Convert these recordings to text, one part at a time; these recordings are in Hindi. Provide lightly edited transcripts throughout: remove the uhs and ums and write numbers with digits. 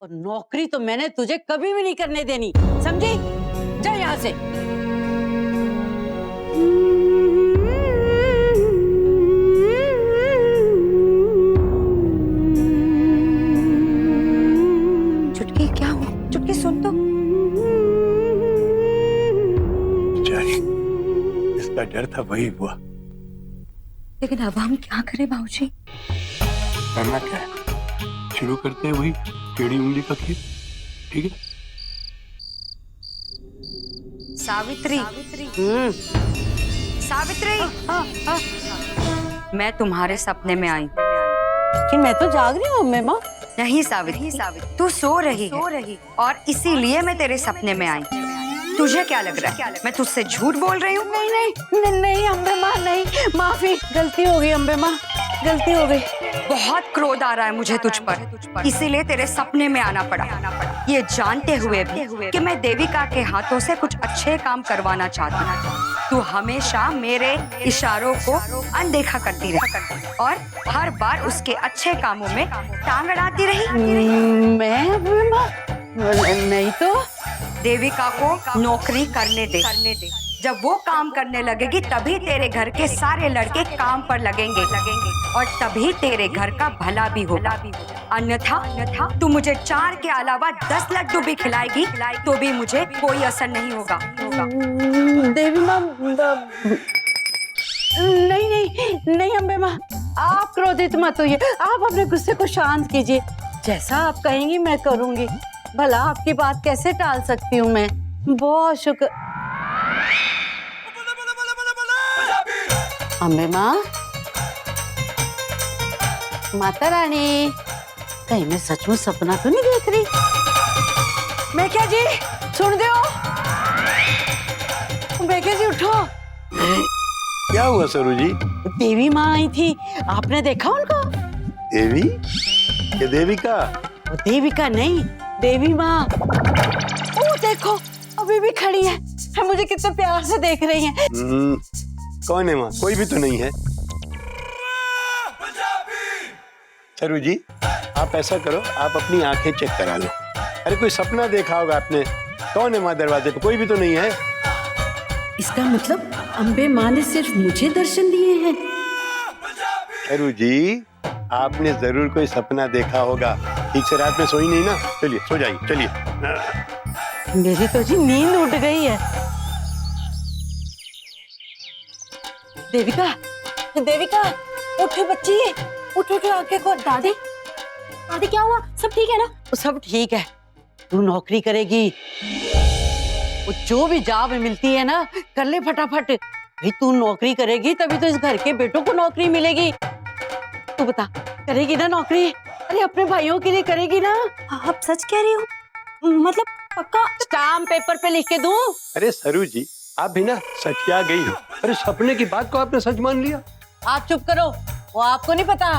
और नौकरी तो मैंने तुझे कभी भी नहीं करने देनी, समझी? जा यहाँ से। चुटकी क्या हुआ? चुटकी सुन तो। इसका डर था वही हुआ। लेकिन अब हम क्या करें बाबूजी? करना क्या है, शुरू करते हैं वही टेढ़ी उंगली का खेल। ठीक है? सावित्री, सावित्री, मैं तुम्हारे सपने में आई। कि मैं तो जाग रही हूँ अम्मे माँ। नहीं सावित्री, तू सो रही है और इसीलिए मैं तेरे सपने में आई। तुझे क्या लग रहा है मैं तुझसे झूठ बोल रही हूँ? नहीं नहीं नहीं, नहीं अम्बे माँ, नहीं, माफी, गलती हो गई अम्बे माँ, गलती हो गई। बहुत क्रोध आ रहा है मुझे तुझ पर, इसीलिए तेरे सपने में आना पड़ा, ये जानते हुए भी कि मैं देविका के हाथों से कुछ अच्छे काम करवाना चाहती हूँ। तू हमेशा मेरे इशारों को अनदेखा करती रही और हर बार उसके अच्छे कामों में टांग अड़ाती रही। मैं अम्बे माँ नहीं तो। देविका को नौकरी करने दे। जब वो काम करने लगेगी तभी तेरे घर के सारे लड़के काम पर लगेंगे और तभी तेरे घर का भला भी होगा। अन्यथा तू मुझे 4 के अलावा 10 लड्डू भी खिलाएगी तो भी मुझे कोई असर नहीं होगा। देवी माँ, नहीं नहीं नहीं अम्बे माँ, आप क्रोधित मत होइए, आप अपने गुस्से को शांत कीजिए। जैसा आप कहेंगी मैं करूंगी। भला आपकी बात कैसे टाल सकती हूँ मैं? बहुत शुक्र अम्बे माँ। माता रानी, कहीं मैं सचमुच सपना तो नहीं देख रही? मैं क्या जी, सुन दो। मैं क्या जी, उठो। क्या हुआ सरू जी? देवी माँ आई थी, आपने देखा उनको? देवी? ये देविका? वो देविका नहीं, देवी माँ। वो देखो, अभी भी खड़ी है, मुझे कितने प्यार से देख रही हैं। कौन है माँ? कोई भी तो नहीं है। सरू जी, आप ऐसा करो, आप अपनी आंखें चेक करा लो। अरे कोई सपना देखा होगा आपने। कौन है माँ दरवाजे पे? कोई भी तो नहीं है। इसका मतलब अम्बे माँ ने सिर्फ मुझे दर्शन दिए हैं। सरू जी, आपने जरूर कोई सपना देखा होगा। ठीक से रात में सोई नहीं ना? चलिए सो जाइए, चलिए। मेरी तो जी नींद उड़ गई है। देविका, देविका, उठो बच्ची, उठो, आंखें खोल। दादी, दादी क्या हुआ? सब ठीक है ना? सब ठीक है। तू नौकरी करेगी, वो जो भी जॉब मिलती है ना, कर ले फटाफट। भाई तू नौकरी करेगी तभी तो इस घर के बेटों को नौकरी मिलेगी। तू बता, करेगी ना नौकरी? अरे अपने भाइयों के लिए करेगी ना? आप सच कह रही हो? मतलब पक्का? स्टाम्प पेपर पे लिख के दूं? अरे सरू जी, आप भी ना सटिया गई हो। अरे सपने की बात को आपने सच मान लिया। आप चुप करो, वो आपको नहीं पता,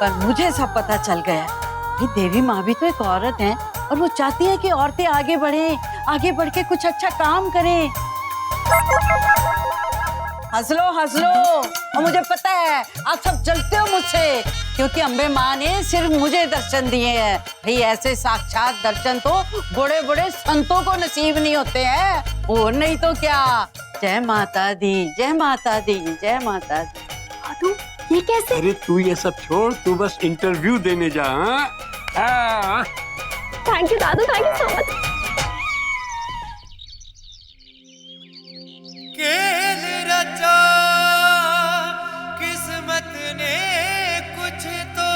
पर मुझे सब पता चल गया। ये देवी माँ भी तो एक औरत है और वो चाहती है कि औरतें आगे बढ़े, आगे बढ़ के कुछ अच्छा काम करें। हंस लो और मुझे पता है आप सब जलते हो मुझसे, क्योंकि अम्बे माँ ने सिर्फ मुझे दर्शन दिए हैं। भाई ऐसे साक्षात दर्शन तो बड़े बड़े संतों को नसीब नहीं होते हैं। और नहीं तो क्या। जय माता दी, जय माता दी, जय माता दी। दादू, ये कैसे? अरे तू ये सब छोड़, तू बस इंटरव्यू देने जा। हाँ? Thank you Dadu, thank you so much. खेल रचा किस्मत ने कुछ तो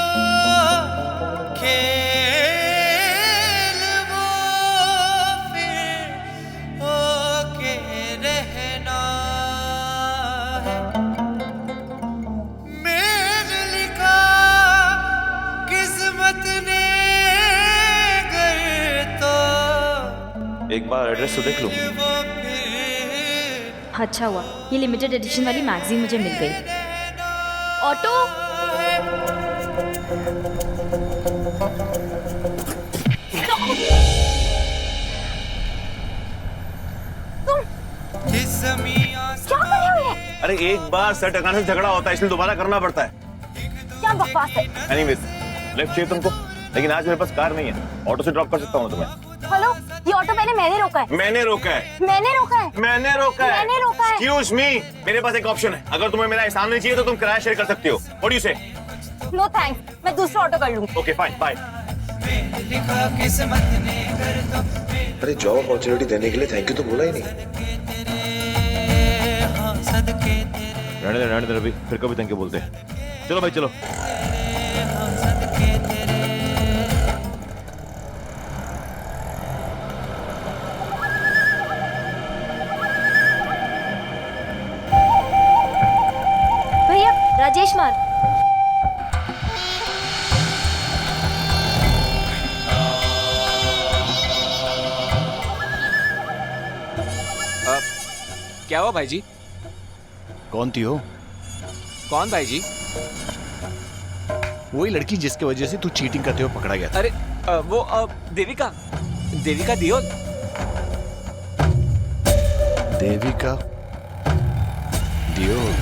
खेल वो फिर होके रहना है। मेल लिखा किस्मत ने घर तो एक बार एड्रेस तो देख लो। वो फिर अच्छा हुआ ये लिमिटेड एडिशन वाली मैगजीन मुझे मिल गई। ऑटो, क्या कर रहे हो ये? अरे एक बार सर टकाने से झगड़ा होता है, इसलिए दोबारा करना पड़ता है। क्या बकवास है? एनीवेज, लेफ्ट चाहिए तुमको? लेकिन आज मेरे पास कार नहीं है, ऑटो से ड्रॉप कर सकता हूँ तुम्हें। हेलो, ये ऑटो पहले मैंने रोका है। मैंने रोका है, मैंने रोका है। मैंने रोका है, मैंने रोका है। एक्सक्यूज मी, मेरे पास एक ऑप्शन है, अगर तुम्हें मेरा एहसान नहीं चाहिए तो तुम किराया शेयर कर सकती हो। What do you say? No thanks, मैं दूसरा ऑटो कर लूंगी। Okay fine, bye. लिखा किस्मत ने कर दो अरे जॉब अपॉर्चुनिटी देने के लिए थैंक यू तो बोला ही नहीं। हाँ सदके तेरे रहने दे रवि, फिर कभी थैंक यू बोलते हैं। चलो भाई चलो। हाँ सदके तेरे भैया, राजेश मार। क्या हुआ भाई जी? कौन थी हो? कौन भाई जी? वही लड़की जिसके वजह से तू चीटिंग करते हुए पकड़ा गया था। अरे वो Devika Deol. Devika Deol.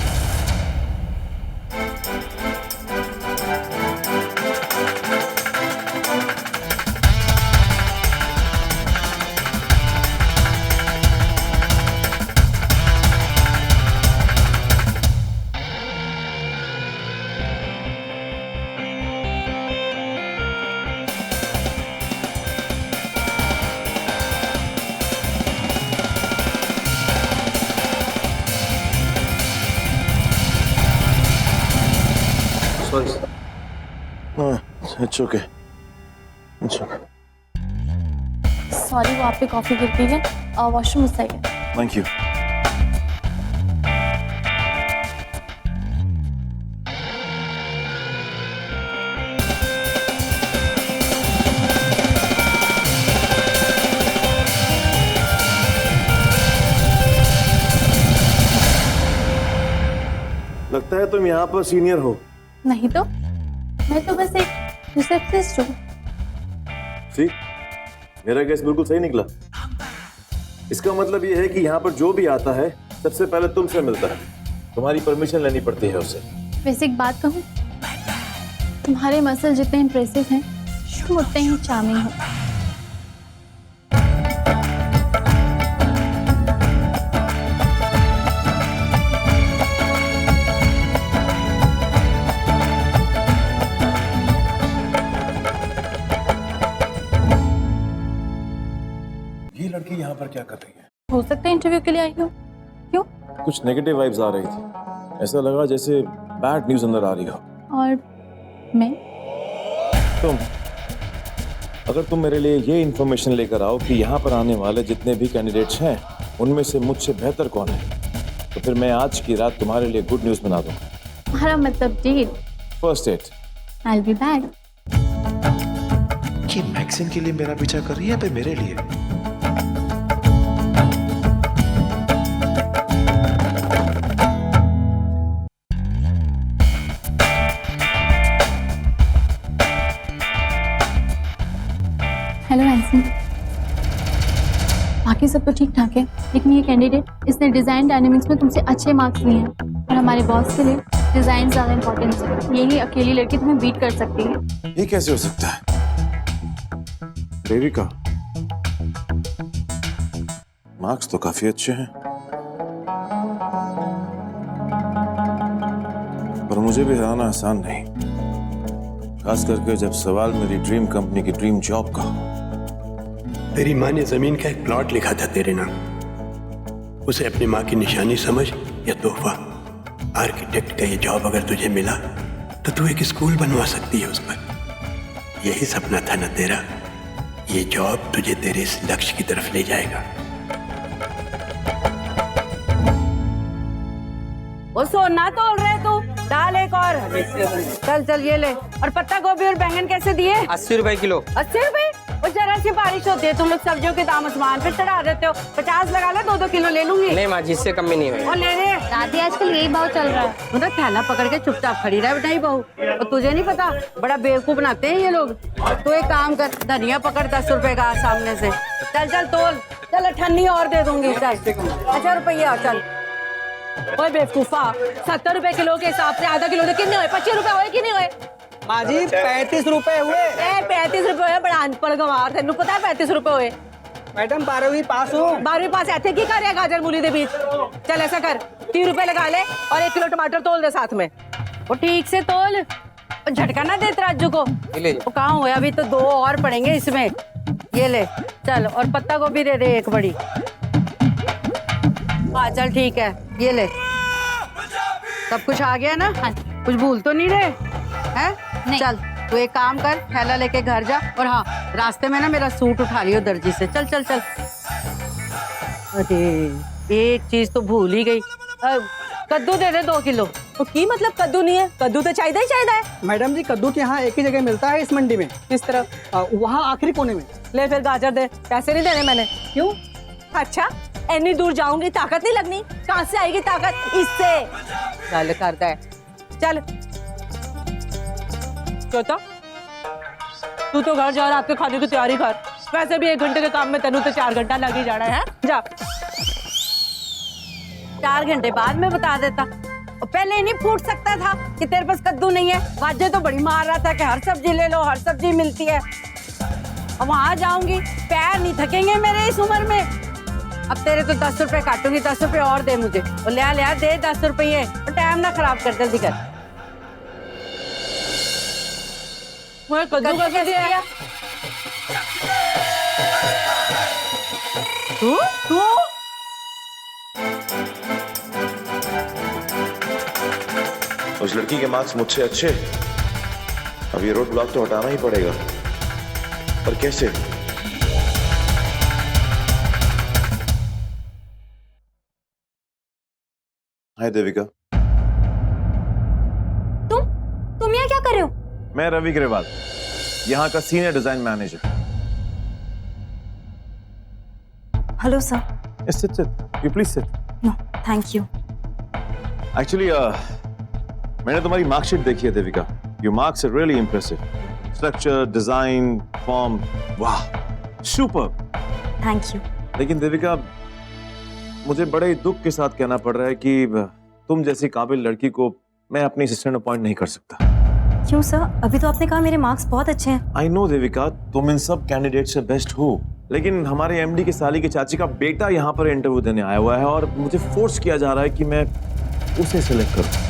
It's okay, it's okay. Sorry, वो आप पे कॉफी गिर गई है। वॉशरूम उस साइड है। Thank you. लगता है तुम यहाँ पर सीनियर हो। नहीं तो मैं तो बस एक रिसेप्शनिस्ट हूँ। सी, मेरा गैस बिल्कुल सही निकला। इसका मतलब ये है कि यहाँ पर जो भी आता है सबसे पहले तुमसे मिलता है, तुम्हारी परमिशन लेनी पड़ती है उससे। वैसे एक बात कहूँ, तुम्हारे मसल जितने इम्प्रेसिव हैं, तुम उतने ही चार्मिंग हो। ये लड़की यहाँ पर क्या कर रही है? हो सकता है इंटरव्यू के लिए आई हो। क्यों? कुछ नेगेटिव वाइब्स आ रही थी, ऐसा लगा जैसे बैड न्यूज अंदर आ रही हो। और मैं? तुम, अगर तुम मेरे लिए ये इन्फॉर्मेशन लेकर आओ कि यहाँ पर आने वाले जितने भी कैंडिडेट्स हैं उनमें से मुझसे बेहतर कौन है, तो फिर मैं आज की रात तुम्हारे लिए गुड न्यूज बना दूंगा। तुम्हारा मतलब deal? First date. I'll be back. ये मैक्सिम के लिए मेरा पीछा कर रही है या फिर मेरे लिए? हेलो एंसन। बाकी सब तो ठीक ठाक है, लेकिन ये कैंडिडेट, इसने डिजाइन डायनेमिक्स में तुमसे अच्छे मार्क्स लिए हैं और हमारे बॉस के लिए डिजाइन ज्यादा इंपॉर्टेंट है। यही अकेली लड़की तुम्हें बीट कर सकती है। ये कैसे हो सकता है? देविका, मार्क्स तो काफी अच्छे हैं, पर मुझे भी हराना आसान नहीं, खास करके जब सवाल मेरी ड्रीम कंपनी की ड्रीम जॉब का हो। तेरी माँ ने जमीन का एक प्लॉट लिखा था तेरे नाम, उसे अपनी माँ की निशानी समझ या तोहफा। आर्किटेक्ट का ये जॉब अगर तुझे मिला तो तू एक स्कूल बनवा सकती है उस पर। यही सपना था ना तेरा? ये जॉब तुझे तेरे इस लक्ष्य की तरफ ले जाएगा। वो सोना तोल रहे तू, डाल एक और। चल चल ये ले। और पत्ता गोभी और बैंगन कैसे दिए? 80 रुपए किलो। 80 रुपए? और जरा सी बारिश होती है, तुम लोग सब्जियों के दाम आसमान पे चढ़ा देते हो। 50 लगा ला, 2-2 किलो ले लूंगी। नहीं माँ जी, इससे कम में नहीं होगा। और ले ले। दादी, आजकल यही भाव चल रहा है। मतलब थैला पकड़ के चुपचाप खड़ी रह बेटा बहू। और तुझे नहीं पता, बड़ा बेवकूफ बनाते हैं ये लोग। तो एक काम कर, धनिया पकड़ 10 रुपए का सामने से। चल चल तोल। चल 98 और दे दूंगी। चल 1000 रुपया। चल। ओए बेवकूफा, 70 रुपए किलो के हिसाब से आधा किलो कितने हुए? 25 रुपए हुए कि नहीं हुए? बाजी 35 रुपए हुए। 35 रुपए बड़ा अनपढ़ गंवार, तेनू पता है 35 रुपए हुए? मैडम 12वीं पास हूँ। 12वीं पास ऐसे की कर गाजर मूली दे बीच। चल ऐसा कर, 30 रुपए लगा ले और 1 किलो टमाटर तोल दे साथ में। वो ठीक से तोल, झटका ना दे तराजू को। वो कहाँ हुआ, अभी तो 2 और पड़ेंगे इसमें। ये ले चल, और पत्ता गोभी दे दे 1 बड़ी। हाँ चल ठीक है, ये ले। सब कुछ आ गया ना? कुछ भूल तो नहीं रहे हैं? चल तू एक काम कर, थैला लेके घर जा, और हाँ रास्ते में ना मेरा सूट उठा लियो दर्जी से। चल चल चल। अरे एक चीज तो भूल ही गई, कद्दू दे दे 2 किलो। तो की मतलब कद्दू नहीं है? कद्दू तो चाहिए ही चाहिए। मैडम जी कद्दू के यहाँ एक ही जगह मिलता है इस मंडी में। किस तरफ? वहाँ आखिरी कोने में। ले फिर गाजर दे, पैसे नहीं देने मैंने। क्यों? अच्छा इतनी दूर जाऊंगी, ताकत नहीं लगनी? कहाँ से आएगी ताकत? इससे गल करता है। चल चौथा, तू तो घर जा, रात के खाने की तैयारी कर। वैसे भी 1 घंटे के काम में तेनू तो 4 घंटा लग ही जाना है। जा। 4 घंटे बाद में बता देता, और पहले नहीं फूट सकता था कि तेरे पास कद्दू नहीं है? वाजे तो बड़ी मार रहा था कि हर सब्जी ले लो, हर सब्जी मिलती है। अब वहां जाऊंगी, पैर नहीं थकेंगे मेरे इस उम्र में। अब तेरे तो 10 रुपए काटूंगी, 10 रुपए और दे मुझे। और ले दे 10 रुपये, और टाइम ना खराब कर, जल्दी कर। कद्दू कैसे दिया? तू उस लड़की के मार्क्स मुझसे अच्छे, अब ये रोड ब्लॉक तो हटाना ही पड़ेगा, पर कैसे? हाय देविका। तुम यहाँ क्या कर रहे हो? मैं रवि ग्रेवाल, यहाँ का senior design manager. Hello sir. Sit, you please sit. No thank you. Actually मैंने तुम्हारी मार्कशीट देखी है Devika. Your marks are really impressive. Structure, design, form, वाह सुपर्ब। Thank you. लेकिन देविका मुझे बड़े दुख के साथ कहना पड़ रहा है कि तुम जैसी काबिल लड़की को मैं अपनी असिस्टेंट अपॉइंट नहीं कर सकता। क्यों सर? अभी तो आपने कहा मेरे मार्क्स बहुत अच्छे हैं। आई नो देविका, तुम इन सब कैंडिडेट से बेस्ट हो, लेकिन हमारे एमडी की साली की चाची का बेटा यहाँ पर इंटरव्यू देने आया हुआ है और मुझे फोर्स किया जा रहा है कि मैं उसे सिलेक्ट करूं।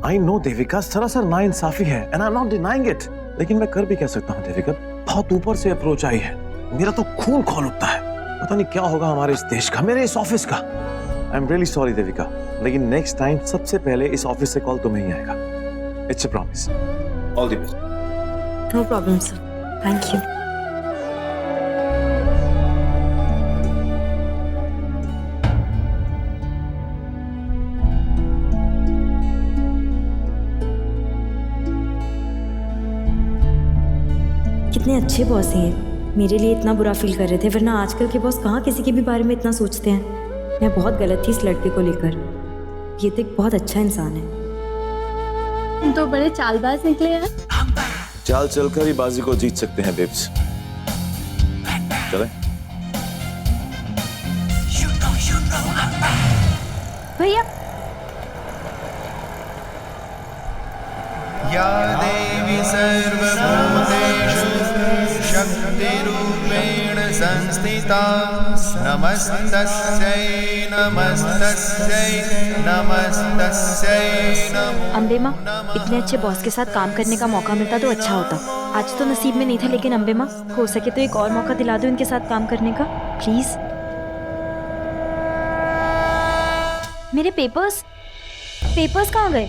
आई नो देविका, सरासर नाइंसाफी है and I am not denying it, लेकिन मैं कर भी क्या सकता हूँ देविका? बहुत ऊपर से अप्रोच आई है, मेरा तो खून खौल उठता है। पता नहीं क्या होगा हमारे इस देश का, मेरे इस ऑफिस का। I am really sorry Devika, लेकिन नेक्स्ट टाइम सबसे पहले इस ऑफिस से कॉल तुम्हें ही आएगा। It's a promise. All the best. No problem sir, thank you. कितने अच्छे बॉस हैं ये, मेरे लिए इतना बुरा फील कर रहे थे, वरना आजकल के बॉस कहाँ किसी के भी बारे में इतना सोचते हैं। मैं बहुत गलत थी इस लड़के को लेकर, ये तो एक बहुत अच्छा इंसान है। तुम तो बड़े चालबाज निकले हैं। चाल चलकर ही बाजी को जीत सकते हैं बेब्स। चलें? भैया या देवी सर्वभूतेषु शक्तिरूपेण संस्थिता नमस्तस्यै नमस्तस्यै नमस्तस्यै नमो। अम्बे माँ, इतने अच्छे बॉस के साथ काम करने का मौका मिलता तो अच्छा होता। आज तो नसीब में नहीं था, लेकिन अम्बे माँ हो सके तो एक और मौका दिला दो इनके साथ काम करने का प्लीज। मेरे पेपर्स कहाँ गए?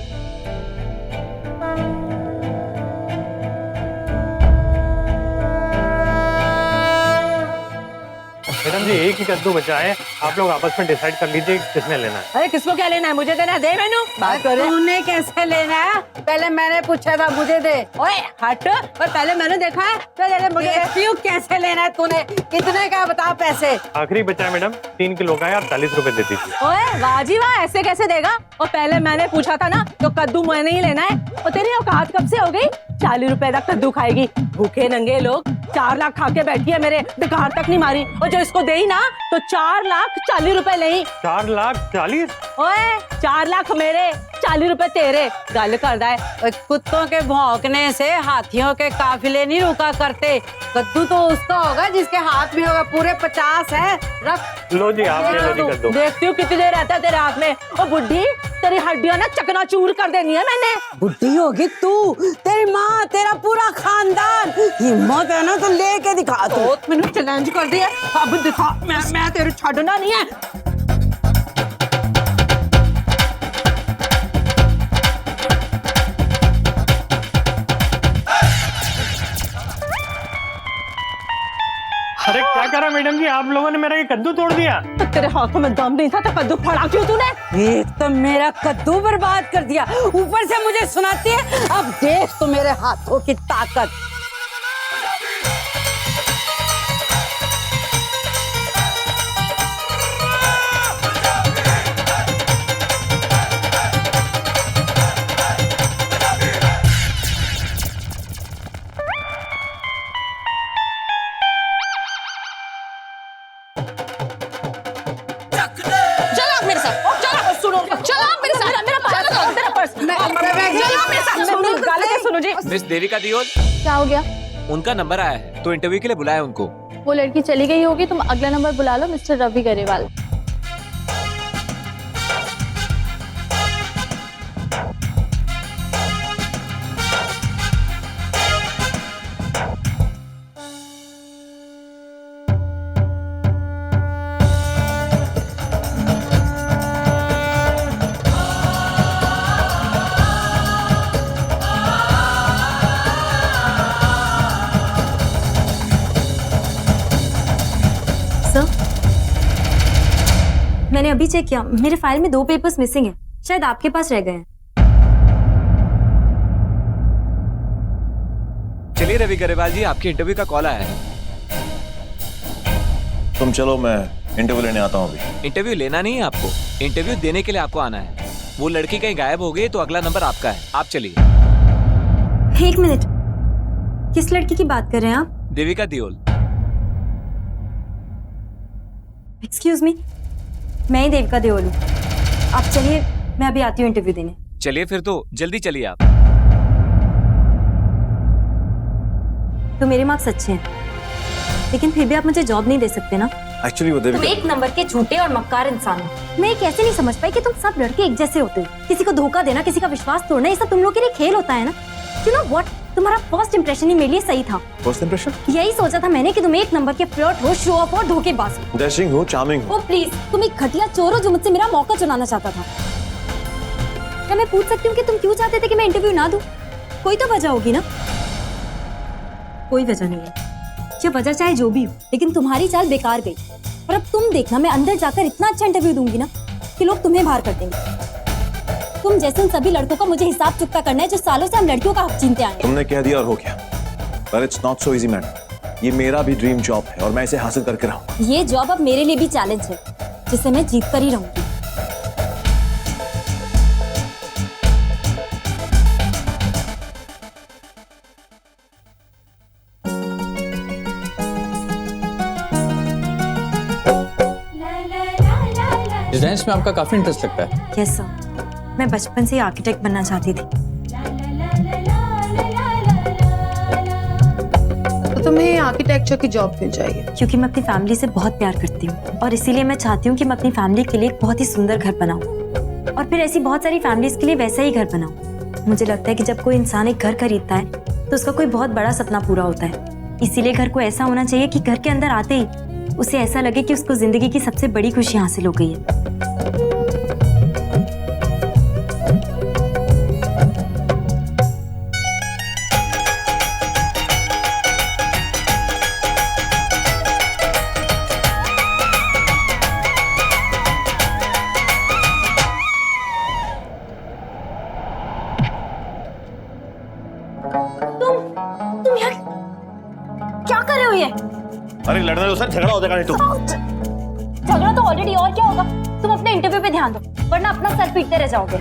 मैडम जी एक ही कद्दू बचा है, आप लोग आपस में डिसाइड कर लीजिए किसने लेना है। अरे किसको क्या लेना है? मुझे देना है, दे मैनू। बात करो। तूने कैसे लेना है? पहले मैंने पूछा था, मुझे दे। ओए हट, और पहले मैंने देखा है तो दे मुझे। क्यों कैसे लेना है तूने? कितने का बता पैसे? आखिरी बचा है मैडम, 3 किलो का है, आप 40 रुपए दे दीजिए। ओए वाह जी वाह, ऐसे कैसे देगा? और पहले मैंने पूछा था ना, तो कद्दू मैंने ही लेना है। और तेरी औकात कब से हो गई? 40 रुपए तक कद्दू खाएगी? भूखे नंगे लोग 4 लाख खा के बैठी है, मेरे दिखार तक नहीं मारी। और जो इसको दे ही ना तो 4,40,000 रुपए नहीं। 4,40,000? ओए 4 लाख मेरे, 40 रुपए तेरे। गल कर रहा है। कुत्तों के भौंकने से हाथियों के काफिले नहीं रुका करते। कद्दू तो उसका होगा जिसके हाथ में होगा। पूरे 50 है, रख। लो जी, आप ये लो जी कद्दू। देखती हूँ कितनी देर रहता है तेरे हाथ में। ओ बुढ़ी, तेरी हड्डियां ना चकनाचूर कर देनी है मैंने। बुढ़ी होगी तू, तेरी माँ, तेरा पूरा खानदान। हिम्मत है ना तो लेके दिखा तू। मैंने चैलेंज कर दिया, अब दिखा। मैं तेरे छड़ना नहीं है। अरे क्या करा मैडम जी, आप लोगों ने मेरा ये कद्दू तोड़ दिया। तो तेरे हाथों में दम नहीं था तो कद्दू फाड़ा क्यों तूने? एक तो मेरा कद्दू बर्बाद कर दिया, ऊपर से मुझे सुनाती है। अब देख तो मेरे हाथों की ताकत। मिस देविका दियोल, क्या हो गया? उनका नंबर आया है तो इंटरव्यू के लिए बुलाया उनको। वो लड़की चली गई होगी, तुम अगला नंबर बुला लो, मिस्टर रवि गरेवाल। मैंने अभी चेक किया, मेरे फाइल में 2 पेपर्स मिसिंग हैं, शायद आपके पास रह गए हैं। चलिए रवि गरेवाल जी, आपके इंटरव्यू का कॉल आया है। तुम चलो, मैं इंटरव्यू लेने आता हूँ अभी। इंटरव्यू लेना नहीं है आपको, इंटरव्यू देने के लिए आपको आना है। वो लड़की कहीं गायब हो गई तो अगला नंबर आपका है, आप चलिए। 1 मिनट, किस लड़की की बात कर रहे हैं आप? देविका दियोल। एक्सक्यूज मी, मैं ही देविका दियोल हूँ। आप चलिए, मैं अभी आती हूँ इंटरव्यू देने। चलिए फिर तो जल्दी चलिए आप। तो मेरे मार्क्स अच्छे हैं, लेकिन फिर भी आप मुझे जॉब नहीं दे सकते ना? एक्चुअली वो देविका, तुम 1 नंबर के झूठे और मक्कार इंसान हो। मैं ये कैसे नहीं समझ पाई कि तुम सब लड़के एक जैसे होते हो। किसी को धोखा देना, किसी का विश्वास तोड़ना, ये सब तुम लोग के लिए खेल होता है ना? यू नो व्हाट, तुम्हारा फर्स्ट इंप्रेशन ही मेरे लिए सही था। First impression? यही सोचा था मैंने कि तुम 1 नंबर के फ्लर्ट हो, शो ऑफ और धोखेबाज हो। डैशिंग हो, चार्मिंग हो। ओ प्लीज, तुम एक घटिया चोर हो जो मुझसे मेरा मौका चुराना चाहता था। क्या मैं पूछ सकती हूँ कि तुम क्यों चाहते थे कि मैं इंटरव्यू ना दूं? कोई तो वजह होगी ना? कोई वजह नहीं है, ये वजह चाहे जो भी हो, लेकिन तुम्हारी चाल बेकार गई। और अब तुम देखना, मैं अंदर जाकर इतना अच्छा इंटरव्यू दूंगी ना कि लोग तुम्हें बाहर कर देंगे। तुम जैसे उन सभी लड़कों का मुझे हिसाब चुकता करना है जो सालों से हम लड़कियों का हक छीनते आए हैं। तुमने कह दिया और हो गया, पर it's not so easy madam. ये मेरा भी ड्रीम जॉब है और मैं इसे हासिल करके रहूंगा। ये जॉब अब मेरे लिए भी चैलेंज है, जिसे मैं जीत कर ही रहूंगी। डिजाइन्स में आपका काफी इंटरेस्ट लगता है। यस सर, मैं बचपन से आर्किटेक्ट बनना चाहती थी। तो तुम्हें आर्किटेक्चर की जॉब क्यों चाहिए? क्योंकि मैं अपनी फैमिली से बहुत प्यार करती हूँ और इसीलिए मैं चाहती हूँ कि मैं अपनी फैमिली के लिए एक बहुत ही सुंदर घर बनाऊँ और फिर ऐसी बहुत सारी फैमिलीज के लिए वैसा ही घर बनाऊँ। मुझे लगता है कि जब कोई इंसान एक घर खरीदता है तो उसका कोई बहुत बड़ा सपना पूरा होता है। इसीलिए घर को ऐसा होना चाहिए कि घर के अंदर आते ही उसे ऐसा लगे कि उसको जिंदगी की सबसे बड़ी खुशी हासिल हो गई है। तुम यार क्या कर रहे हो ये? अरे लड़ना तो सर, झगड़ा हो जाएगा नहीं तो। झगड़ा तो ऑलरेडी, और क्या होगा? तुम अपने इंटरव्यू पे ध्यान दो, वरना अपना सर पीटते रह जाओगे।